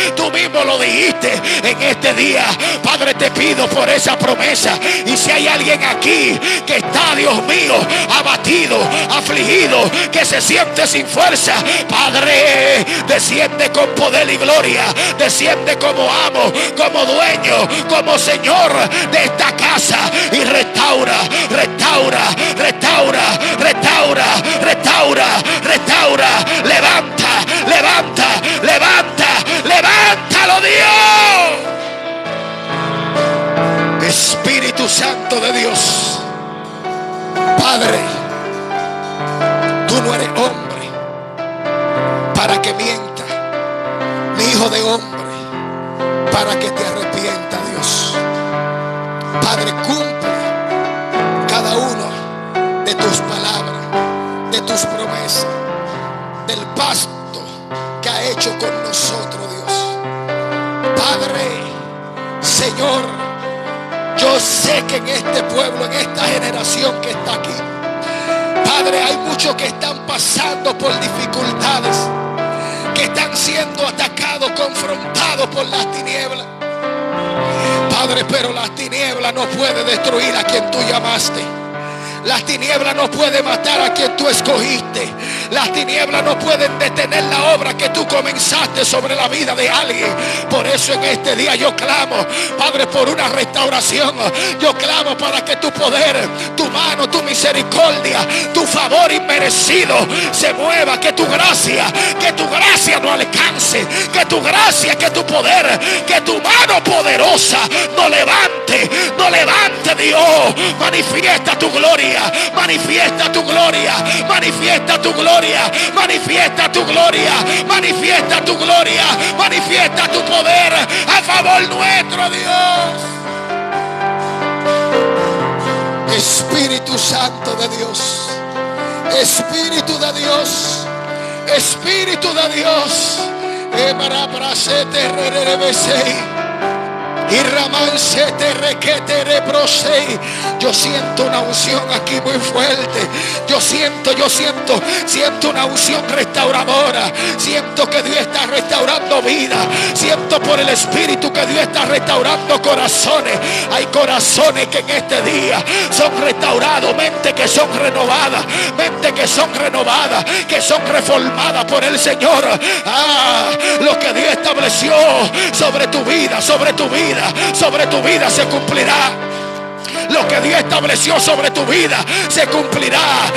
en este día. Padre, te pido por esa promesa. Y si hay alguien aquí que está, Dios mío, abatido, afligido, que se siente sin fuerza, Padre, desciende con poder y gloria. Desciende como amo, como dueño, como Señor de esta casa, y restaura. Levántalo, Dios. Espíritu Santo de Dios, Padre, tú no eres hombre para que mienta, ni hijo de hombre para que te arrepienta, Dios. Padre, cumple cada uno de tus palabras, de tus promesas, del pacto que ha hecho con nosotros, Dios. Padre, Señor, yo sé que en este pueblo, en esta generación que está aquí, Padre, hay muchos que están pasando por dificultades, que están siendo atacados, confrontados por las tinieblas. Padre, pero las tinieblas no pueden destruir a quien tú llamaste. Las tinieblas no pueden matar a quien tú escogiste. Las tinieblas no pueden detener la obra que tú comenzaste sobre la vida de alguien. Por eso en este día yo clamo, Padre, por una restauración. Yo clamo para que tu poder, tu mano, tu misericordia, tu favor inmerecido se mueva. Que tu gracia no alcance. Que tu gracia, que tu poder, que tu mano poderosa no levante, Dios. Manifiesta tu gloria. Manifiesta tu gloria, manifiesta tu gloria, manifiesta tu gloria, manifiesta tu gloria, manifiesta tu poder a favor nuestro, Dios. Espíritu Santo de Dios, Espíritu de Dios, Espíritu de Dios, y Ramansete requete reprosei. Yo siento una unción aquí muy fuerte. Yo siento una unción restauradora. Siento que Dios está restaurando vida. Siento por el Espíritu que Dios está restaurando corazones. Hay corazones que en este día son restaurados, mentes que son renovadas, que son reformadas por el Señor. Lo que Dios estableció sobre tu vida se cumplirá. Lo que Dios estableció sobre tu vida se cumplirá.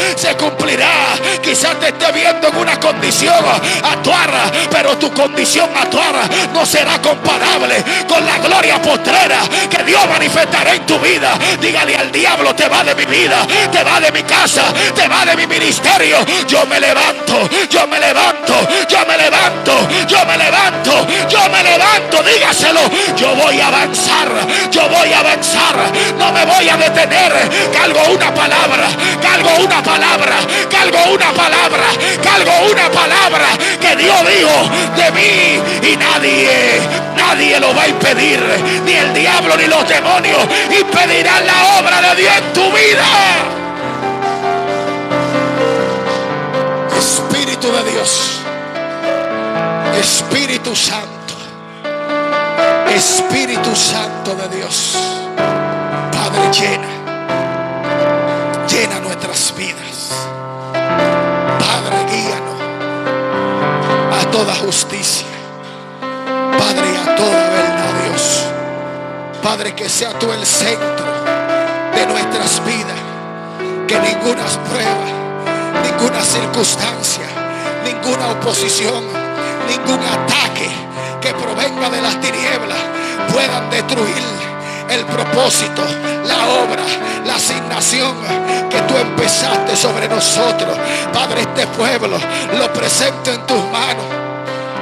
Quizás te esté viendo en una condición actuar, pero tu condición actuar no será comparable con la gloria postrera que Dios manifestará en tu vida. Dígale al diablo: te va de mi vida, te va de mi casa, te va de mi ministerio. Yo me levanto. Dígaselo: yo voy a avanzar. No me voy a detener. Cargo una palabra que Dios dijo de mí, y nadie lo va a impedir. Ni el diablo ni los demonios impedirán la obra de Dios en tu vida. Espíritu de Dios, Espíritu Santo, Espíritu Santo de Dios, Padre, llena nuestras vidas. Padre, guíanos a toda justicia, Padre, y a toda verdad, Dios. Padre, que sea tú el centro de nuestras vidas, que ninguna prueba, ninguna circunstancia, ninguna oposición, ningún ataque que provenga de las tinieblas puedan destruir el propósito, la obra, la asignación que tú empezaste sobre nosotros. Padre, este pueblo lo presento en tus manos.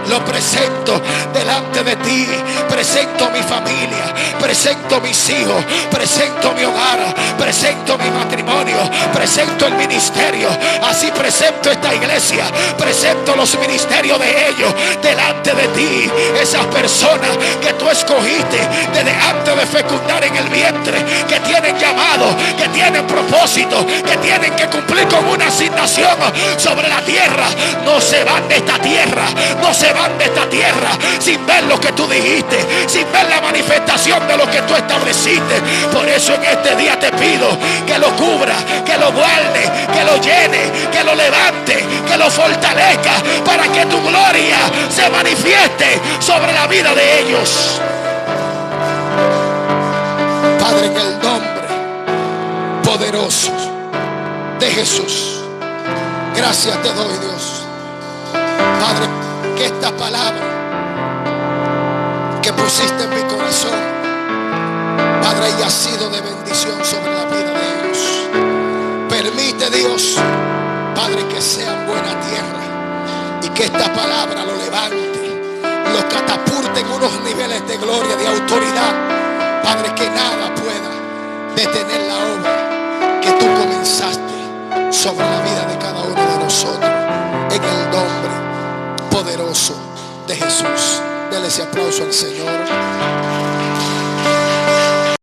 Lo presento delante de ti. Presento mi familia, presento mis hijos, presento mi hogar, presento mi matrimonio, presento el ministerio. Así presento esta iglesia, presento los ministerios de ellos delante de ti. Esas personas que tú escogiste desde antes de fecundar en el vientre, que tienen llamado, que tienen propósito, que tienen que cumplir con una asignación sobre la tierra. No se van de esta tierra, no se van de esta tierra sin ver lo que tú dijiste, sin ver la manifestación de lo que tú estableciste. Por eso en este día te pido que lo cubra, que lo guarde, que lo llene, que lo levante, que lo fortalezca, para que tu gloria se manifieste sobre la vida de ellos. Padre, en el nombre poderoso de Jesús, gracias te doy, Dios. Padre, que esta palabra que pusiste en mi corazón, Padre, haya sido de bendición sobre la vida de ellos. Permite, Dios, Padre, que sean buena tierra y que esta palabra lo levante, lo catapulte en unos niveles de gloria, de autoridad. Padre, que nada pueda detener la obra que tú comenzaste sobre la vida de cada uno de nosotros. En el nombre poderoso de Jesús. Dele ese aplauso al Señor.